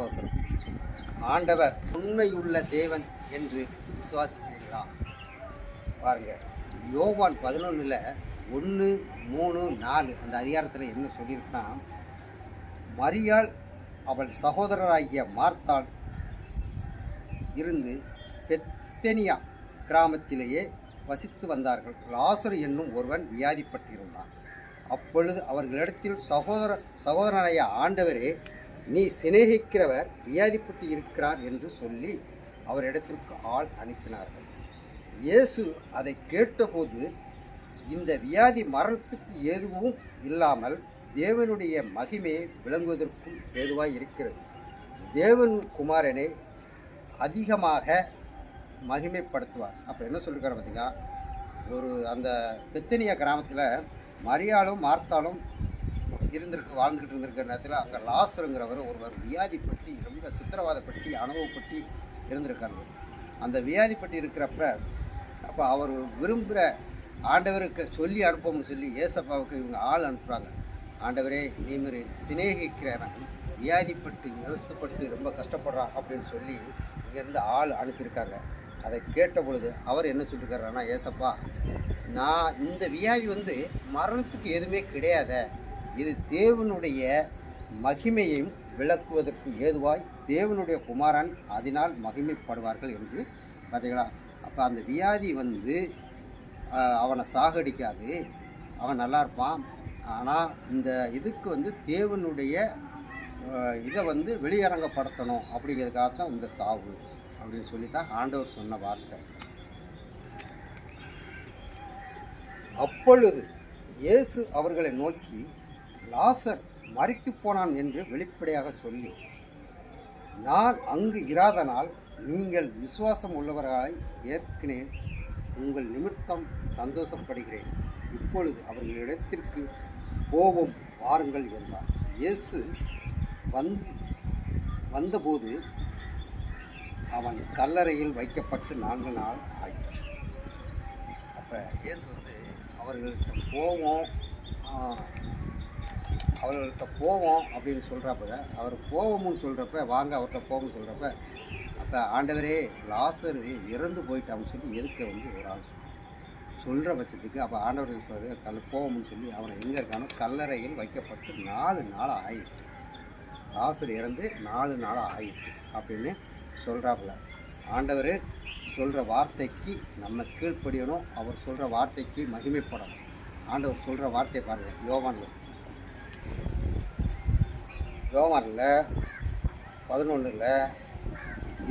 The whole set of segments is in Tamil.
ஸ்தோத்திரம். ஆண்டவர் உண்மையுள்ள தேவன் என்று விசுவாசிக்கிறீர்களா? பாருங்க, யோவான் 11 1, 3, 4 அந்த அதிகாரத்தில் என்ன சொல்லியிருக்குன்னா, மரியாள் அவள் சகோதரராகிய மார்த்தாள் இருந்து பெத்தனியா கிராமத்திலேயே வசித்து வந்தார்கள். லாசரு என்னும் ஒருவன் வியாதிப்பட்டிருந்தான். அப்பொழுது அவர்களிடத்தில் சகோதரனாய ஆண்டவரே, நீ சிநேகிக்கிறவர் வியாதிப்பட்டு இருக்கிறார் என்று சொல்லி அவரிடத்திற்கு ஆள் அனுப்பினார்கள். இயேசு அதை கேட்டபோது, இந்த வியாதி மரணத்துக்கு எதுவும் இல்லாமல் தேவனுடைய மகிமையை விளங்குவதற்கும் ஏதுவாய் இருக்கிறது. தேவன் குமாரனை அதிகமாக மகிமைப்படுத்துவார். அப்போ என்ன சொல்லிருக்காரு பார்த்தீங்கன்னா, அந்த பெத்தனியா கிராமத்தில் மரியாளும் மார்த்தாலும் வாழ்ந்துக்கிட்டு இருந்திருக்கிற நேரத்தில் அங்கே லாசருங்கிறவர் ஒருவர் வியாதிப்பட்டு ரொம்ப சித்திரவாதப்பட்டு அனுபவப்பட்டு இருந்திருக்காங்க. அந்த வியாதிப்பட்டு இருக்கிறப்ப அப்போ அவர் விரும்புகிற ஆண்டவருக்கு சொல்லி அனுப்பணும்னு சொல்லி ஏசப்பாவுக்கு இவங்க ஆள் அனுப்புகிறாங்க. ஆண்டவரே, நீ சிநேகிக்கிறவன் வியாதிப்பட்டு நிறுத்தப்பட்டு ரொம்ப கஷ்டப்படுறான் அப்படின்னு சொல்லி இங்கேருந்து ஆள் அனுப்பியிருக்காங்க. அதை கேட்ட பொழுது அவர் என்ன சொல்லியிருக்காருன்னா, ஏசப்பா, நான் இந்த வியாதி மரணத்துக்கு எதுவுமே கிடையாத, இது தேவனுடைய மகிமையையும் விளக்குவதற்கு ஏதுவாய் தேவனுடைய குமாரன் அதனால் மகிமைப்படுவார்கள் என்று பார்த்தீங்களா. அப்போ அந்த வியாதி அவனை சாகடிக்காது, அவன் நல்லா இருப்பான். ஆனால் இந்த இதுக்கு தேவனுடைய இதை வெளியரங்கப்படுத்தணும் அப்படிங்கிறதுக்காகத்தான் இந்த சாவு அப்படின்னு சொல்லி தான் ஆண்டவர் சொன்ன வார்த்தை. அப்பொழுது இயேசு அவர்களை நோக்கி, லாசர் மரித்து போனான் என்று வெளிப்படையாக சொல்லி, நான் அங்கு இராதனால் நீங்கள் விசுவாசம் உள்ளவராய் ஏற்கனவே உங்கள் நிமித்தம் சந்தோஷப்படுகிறேன். இப்பொழுது அவர்களிடத்திற்கு போவோம், வாருங்கள் என்றார். இயேசு வந்தபோது அவன் கல்லறையில் வைக்கப்பட்டு 4 நாள் ஆயிற்று. அப்போ இயேசு அவர்கள்ட்ட போவோம் அப்படின்னு சொல்கிறப்ப, அவர் போவோம்னு சொல்கிறப்ப, வாங்க அவர்கிட்ட போவோம்னு சொல்கிறப்ப, அப்போ ஆண்டவரே, லாசர் இறந்து போயிட்டான்னு சொல்லி எதுக்கு ஒரு ஆள் சொல்கிற பட்சத்துக்கு, அப்போ ஆண்டவர் சொல்கிறது போவோம்னு சொல்லி அவனை எங்கே இருக்கானோ கல்லறையில் வைக்கப்பட்டு 4 நாள் ஆயிடுச்சு. லாசர் இறந்து 4 நாள் ஆயிடுச்சு அப்படின்னு சொல்கிறாப்புல. ஆண்டவர் சொல்கிற வார்த்தைக்கு நம்ம கீழ்ப்படியணும், அவர் சொல்கிற வார்த்தைக்கு மகிமைப்படணும். ஆண்டவர் சொல்கிற வார்த்தை பாருங்கள், யோவானில் 11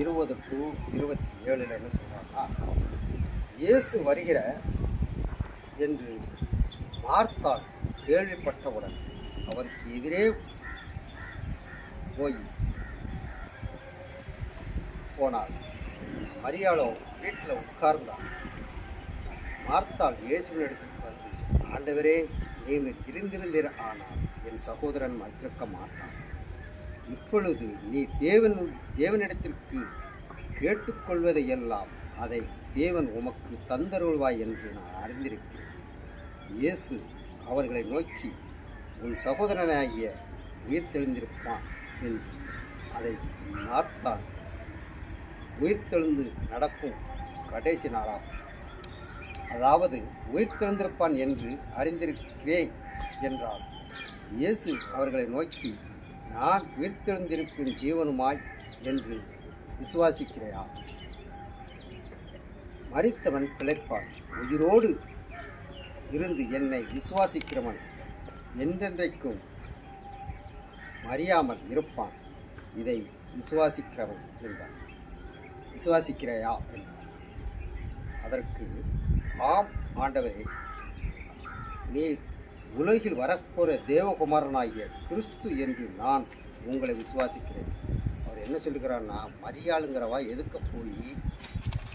20 to 27 என்ன சொல்கிறாங்கன்னா, இயேசு வருகிற என்று மார்த்தாள் கேள்விப்பட்டவுடன் அவருக்கு எதிரே போனாள். மரியாளோ வீட்டில் உட்கார்ந்தாள். மார்த்தாள் இயேசுவின் இடத்துக்கு வந்து, ஆண்டவரே, நீர் இருந்திருந்தீர், ஆனால் என் சகோதரன் மறிக்க மாட்டான். இப்பொழுது நீ தேவனிடத்திற்கு கேட்டுக்கொள்வதையெல்லாம் அதை தேவன் உமக்கு தந்தருள்வாய் என்று நான் அறிந்திருக்கிறேன். இயேசு அவர்களை நோக்கி, உன் சகோதரனாகிய உயிர்த்தெழுந்திருப்பான் என்று. அதை மார்த்தாள் உயிர்த்தெழுந்து நடக்கும் கடைசி நாளாகும், அதாவது உயிர்த்தெழுந்திருப்பான் என்று அறிந்திருக்கிறேன் என்றாள். இயேசு அவர்களை நோக்கி, நான் உயிர்த்தெழுந்திருக்கும் ஜீவனுமாய் என்று விசுவாசிக்கிறையா? மரித்தவன் பிழைப்பான், உயிரோடு இருந்து என்னை விசுவாசிக்கிறவன் என்றென்றைக்கும் மறியாமல் இருப்பான். இதை விசுவாசிக்கிறவன் என்றார். விசுவாசிக்கிறையா என்றார். அதற்கு, ஆம் ஆண்டவரே, நீர் உலகில் வரப்போகிற தேவகுமாரனாகிய கிறிஸ்து என்று நான் உங்களை விசுவாசிக்கிறேன். அவர் என்ன சொல்லுகிறார்னா, மரியாளுங்கிறவா எதுக்க போய்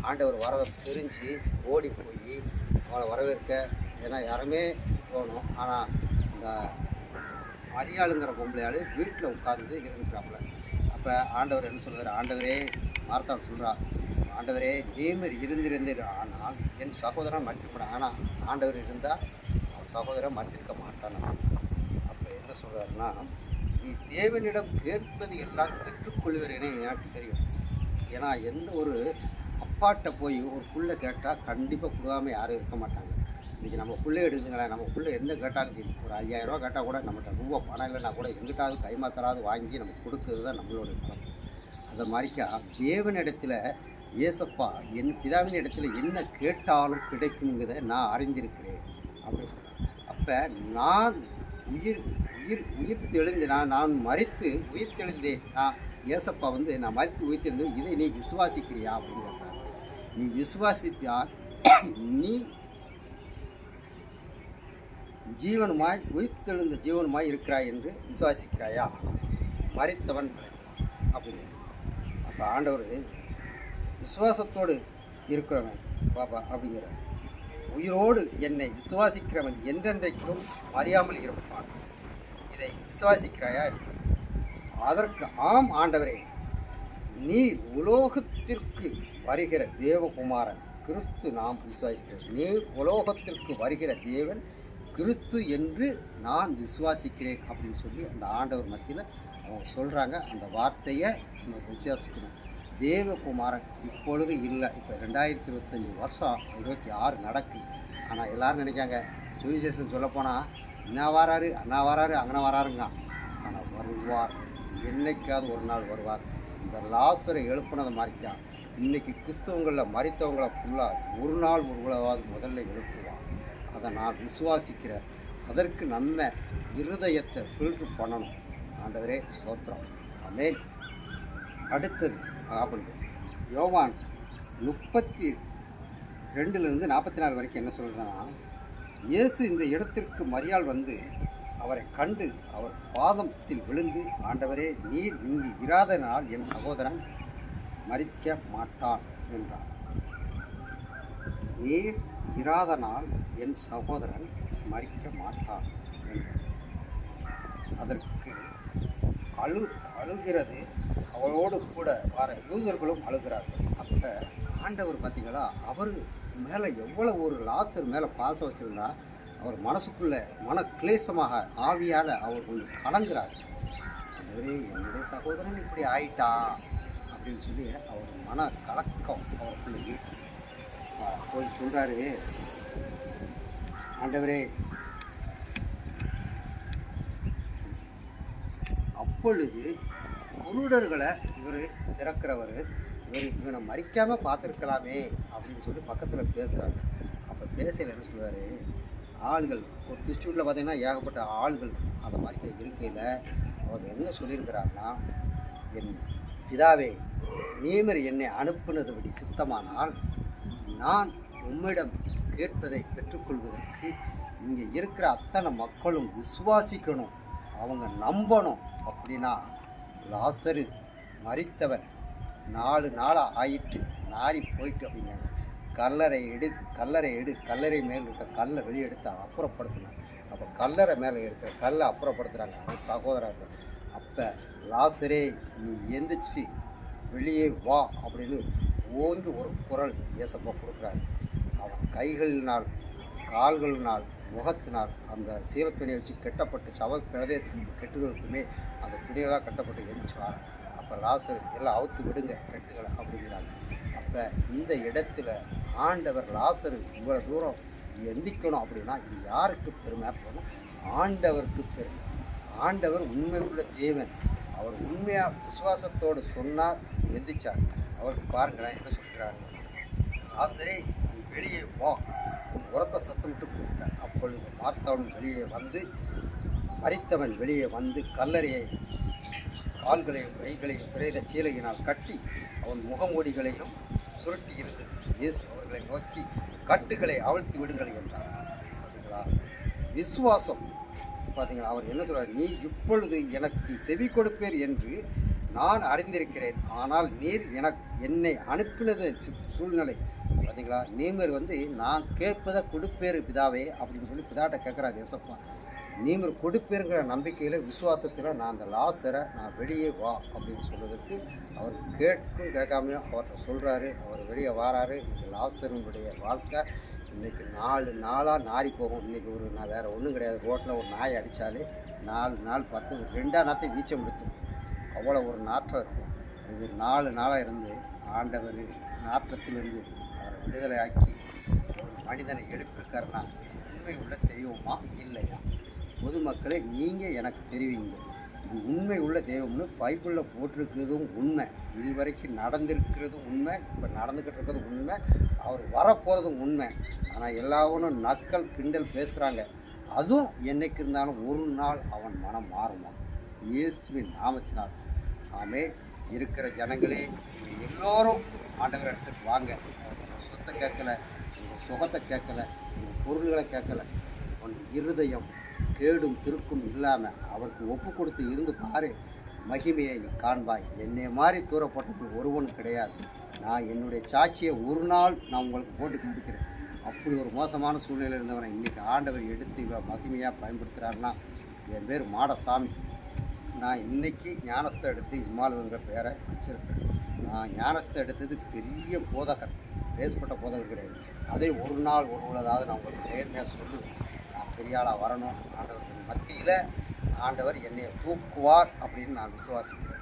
ஆண்டவர் வரதை தெரிஞ்சு ஓடி போய் அவளை வரவேற்க, ஏன்னா யாருமே போகணும், ஆனால் இந்த மரியாளுங்கிற பொம்பளையாள் வீட்டில் உட்கார்ந்து இருந்துக்கிறாப்புல. அப்போ ஆண்டவர் என்ன சொல்கிறார், ஆண்டவரே, மார்த்தாள் சொல்கிறா, ஆண்டவரே, நீர் இருந்திருந்தீர், ஆனால் என் சகோதரன் மறுக்கப்பட. ஆனால் ஆண்டவர் இருந்தால் அவன் சகோதரன் மறுத்திருக்க மாட்டான். அப்போ என்ன சொல்கிறாருன்னா, நீ தேவனிடம் கேட்பது எல்லாம் பெற்றுக்கொள்கிறேனே எனக்கு தெரியும். ஏன்னா எந்த ஒரு அப்பாட்ட போய் ஒரு புள்ள கேட்டால் கண்டிப்பாக கொடுக்காம யாரும் இருக்க மாட்டாங்க. இன்றைக்கி நம்ம பிள்ளை எடுத்துங்களேன், நம்ம பிள்ளை என்ன கேட்டாலும் சரி, ஒரு 5000 கேட்டால் கூட நம்மகிட்ட ரொம்ப பணம் இல்லைன்னா கூட எங்கிட்டாவது கைமாத்தலாவது வாங்கி நம்ம கொடுக்கறது தான் நம்மளோட பணம். அதை மாதிரிக்கா தேவனிடத்தில் ஏசப்பா என் பிதாவின் இடத்துல என்ன கேட்டாலும் கிடைக்குங்கிறத நான் அறிந்திருக்கிறேன் அப்படின்னு சொல்கிறேன். அப்போ நான் உயிர் உயிர் உயிர் தெழுந்து நான் மரித்து உயிர் தெழுந்தேன். நான் ஏசப்பா நான் மரித்து உயிர் தெழுந்து இதை நீ விசுவாசிக்கிறியா அப்படின்னு கேட்குறாங்க. நீ விசுவாசித்தால் நீ ஜீவனுமாய் உயிர்த்தெழுந்த ஜீவனுமாய் இருக்கிறாய் என்று விசுவாசிக்கிறாயா? மரித்தவன் அப்படின்னு. அப்போ ஆண்டவர் விசுவாசத்தோடு இருக்கிறவன் பாபா அப்படிங்கிற உயிரோடு என்னை விசுவாசிக்கிறவன் என்றென்றைக்கும் அறியாமல் இருப்பான். இதை விசுவாசிக்கிறாயா? அதற்கு ஆம் ஆண்டவரே, நீர் உலோகத்திற்கு வருகிற தேவகுமாரன் கிறிஸ்து நாம் விசுவாசிக்கிறோம். நீர் உலோகத்திற்கு வருகிற தேவன் கிறிஸ்து என்று நான் விசுவாசிக்கிறேன் அப்படின்னு சொல்லி அந்த ஆண்டவர் மத்தியில் அவங்க சொல்கிறாங்க. அந்த வார்த்தையை நம்ம விசுவாசிக்கணும். தேவகுமாரன் இப்பொழுது இல்லை. இப்போ 2025 வருஷம் 26 நடக்குது. ஆனால் எல்லோரும் நினைக்காங்க சுவிசேஷன் சொல்லப்போனால் என்ன வராரு அண்ணா வராரு அங்கன வராருங்க. ஆனால் வருவார், என்னைக்காவது ஒரு நாள் வருவார். இந்த லாசரை எழுப்புனதை மாதிரிக்கா இன்றைக்கி கிறிஸ்தவங்களில் மரித்தவங்களை ஃபுல்லாக ஒரு நாள் ஒரு உலகாவது முதல்ல எழுப்புவான். அதை நான் விசுவாசிக்கிறேன். அதற்கு நம்ம இருதயத்தை ஃபில்ட்ரு பண்ணணும். ஆண்டவரே ஸ்தோத்திரம். ஆமென். அடுத்தது அப்படி யோவான் 32 44 வரைக்கும் என்ன சொல்கிறதுன்னா, இயேசு இந்த இடத்திற்கு மரியாள் வந்து அவரை கண்டு அவர் பாதத்தில் விழுந்து, ஆண்டவரே நீர் இங்கு இராத நாள் என் சகோதரன் மரிக்க மாட்டான் என்றார். நீர் இராத நாள் என் சகோதரன் மரிக்க மாட்டான் என்றார். அதற்கு அழுகிறது அவளோடு கூட வர யூதர்களும் அழுகிறார்கள். அப்போ ஆண்டவர் பார்த்தீங்களா, அவர் மேலே எவ்வளோ ஒரு லாசர் மேலே பாசம் வச்சுருந்தா அவர் மனசுக்குள்ளே மன கிளேசமாக ஆவியால் அவர் கொஞ்சம் கலங்குறார். ஆண்டவரே என்னுடைய சகோதரன் இப்படி ஆயிட்டா அப்படின்னு சொல்லி அவர் மன கலக்கம் அவருக்குள்ளே போய் சொல்கிறாரு, ஆண்டவரே. அப்பொழுது குருடர்களை இவர் திறக்கிறவர், இவனை மறிக்காமல் பார்த்துருக்கலாமே அப்படின்னு சொல்லி பக்கத்தில் பேசுகிறாங்க. அப்போ பேசையில் என்ன சொல்லுவார், ஆள்கள் ஒரு டிஸ்ட்ரிக்டில் பார்த்திங்கன்னா ஏகப்பட்ட ஆள்கள் அதை மாதிரி இருக்கையில் அவர் என்ன சொல்லியிருக்கிறாருன்னா, என் பிதாவே நீமர் என்னை அனுப்புனதுபடி சித்தமானால் நான் உம்மிடம் கேட்பதை பெற்றுக்கொள்வதற்கு இங்கே இருக்கிற அத்தனை மக்களும் விசுவாசிக்கணும், அவங்க நம்பணும். அப்படின்னா லாசரு மரித்தவன் 4 நாளாக ஆயிட்டு நாரி போயிட்டு அப்படின்னாங்க. கல்லறை கல்லறை மேல் இருக்க கல்லை வெளியே எடுத்து அப்புறப்படுத்தினாங்க. அப்போ கல்லறை மேலே இருக்கிற கல்லை அப்புறப்படுத்துகிறாங்க அவன் சகோதரர்கள். அப்போ லாசரே நீ எந்திரிச்சு வெளியே வா அப்படின்னு ஓங்கி ஒரு குரல் ஏசப்பா கொடுக்குறாரு. அவன் கைகளினால் கால்களினால் முகத்தினால் அந்த சீரத்துணியை வச்சு கட்டப்பட்டு கழுதையத்துக்கு கெட்டுகளுக்குமே அந்த துணியெல்லாம் கட்டப்பட்டு எரிச்சு வரான். அப்போ லாசர் எல்லாம் அவுத்து விடுங்க கட்டுகளை அப்படிங்கிறாங்க. அப்போ இந்த இடத்துல ஆண்டவர் லாசரு இவ்வளோ தூரம் எந்திக்கணும் அப்படின்னா இது யாருக்கு பெருமை அப்படின்னா ஆண்டவருக்கு பெருமை. ஆண்டவர் உண்மை உள்ள தேவன். அவர் உண்மையாக விசுவாசத்தோடு சொன்னார், எந்திச்சார். அவருக்கு பாருங்களேன் என்ன சொல்கிறாங்க, லாசரே நீ வெளியே வா, உரத்த சத்தமிட்டு கூப்பிட்டார். அப்பொழுது பார்த்தவன் வெளியே வந்து, மரித்தவன் வெளியே வந்து கல்லறையை கால்களையும் கைகளையும் பிரேத சீலையினால் கட்டி அவன் முகமூடிகளையும் சுருட்டி இருந்தது. இயேசு அவர்களை நோக்கி கட்டுகளை அவிழ்த்து விடுங்கள் என்றார். பார்த்தீங்களா விசுவாசம். பார்த்தீங்களா அவர் என்ன சொல்கிறார், நீ இப்பொழுது எனக்கு செவி கொடுப்பீர் என்று நான் அறிந்திருக்கிறேன், ஆனால் நீர் என்னை அனுப்பினது சூழ்நிலை. பார்த்தீங்களா நீமர் நான் கேட்பதை கொடுப்பேரு பிதாவே அப்படின்னு சொல்லி பிதாட்ட கேட்குறாரு ஏசப்பா. நீமர் கொடுப்பேருங்கிற நம்பிக்கையில் விசுவாசத்தில் நான் அந்த லாசரை நான் வெளியே வா அப்படின்னு சொல்வதற்கு அவர் கேட்காமையும் அவர்கிட்ட சொல்கிறாரு. அவர் வெளியே வாராரு. இந்த லாசருடைய வாழ்க்கை இன்றைக்கி 4 நாளாக நாரி போகும். இன்றைக்கி நான் வேறு ஒன்றும் கிடையாது. ரோட்டில் ஒரு நாயை அடித்தாலே 4 நாள் 10 2ஆம் நாத்தை வீச்சம் எடுத்தோம். அவ்வளோ ஒரு நாற்றம் இருக்கும். இது 4 நாளாக இருந்து ஆண்டவர் நாற்றத்திலிருந்து அவரை விடுதலை ஆக்கி ஒரு மனிதனை எழுப்பியிருக்காருன்னா உண்மை உள்ள தெய்வமா இல்லையா? பொதுமக்களே நீங்கள் எனக்கு தெரிவிங்க. இது உண்மை உள்ள தெய்வம்னு பைபிளில் போட்டிருக்கிறதும் உண்மை, இதுவரைக்கும் நடந்திருக்கிறதும் உண்மை, இப்போ நடந்துக்கிட்டு இருக்கிறதும் உண்மை, அவர் வரப்போகிறதும் உண்மை. ஆனால் எல்லாவனும் நக்கல் கிண்டல் பேசுகிறாங்க. அதுவும் என்னைக்கு இருந்தாலும் ஒரு நாள் அவன் மனம் மாறுமா? இயேசுவின் நாமத்தினால். ஆமே. இருக்கிற ஜனங்களே, நீங்கள் எல்லோரும் ஆண்டவர் இடத்துக்கு வாங்க. உங்கள் சொத்தை கேட்கல, உங்கள் சுகத்தை கேட்கல, உங்கள் பொருள்களை கேட்கல, உன் இருதயம் கேடும் திருக்கும் இல்லாமல் அவருக்கு ஒப்பு கொடுத்து இருந்து பாரு, மகிமையை நீ காண்பாய். என்னை மாதிரி தூரப்பட்டது ஒருவன் கிடையாது. நான் என்னுடைய சாட்சியை ஒரு நாள் நான் உங்களுக்கு போட்டு காமிக்கிறேன். அப்படி ஒரு மோசமான சூழ்நிலையில் இருந்தவனை இன்றைக்கி ஆண்டவர் எடுத்து இவன் மகிமையாக பயன்படுத்துகிறாருன்னா, என் பேர் மாடசாமி. நான் இன்றைக்கி ஞானஸ்தை எடுத்து இம்மாளுங்கிற பேரை வச்சுருக்கேன். நான் ஞானஸ்தை எடுத்தது பெரிய போதகர், பேசப்பட்ட போதகர் கிடையாது. அதே ஒரு நாள் ஒரு உள்ளதாவது நான் உங்களுக்கு நேர்மையாக சொல்லுவேன். நான் பெரிய ஆளாக வரணும், ஆண்டவருக்கு மத்தியில் ஆண்டவர் என்னை தூக்குவார் அப்படின்னு நான் விசுவாசிக்கிறேன்.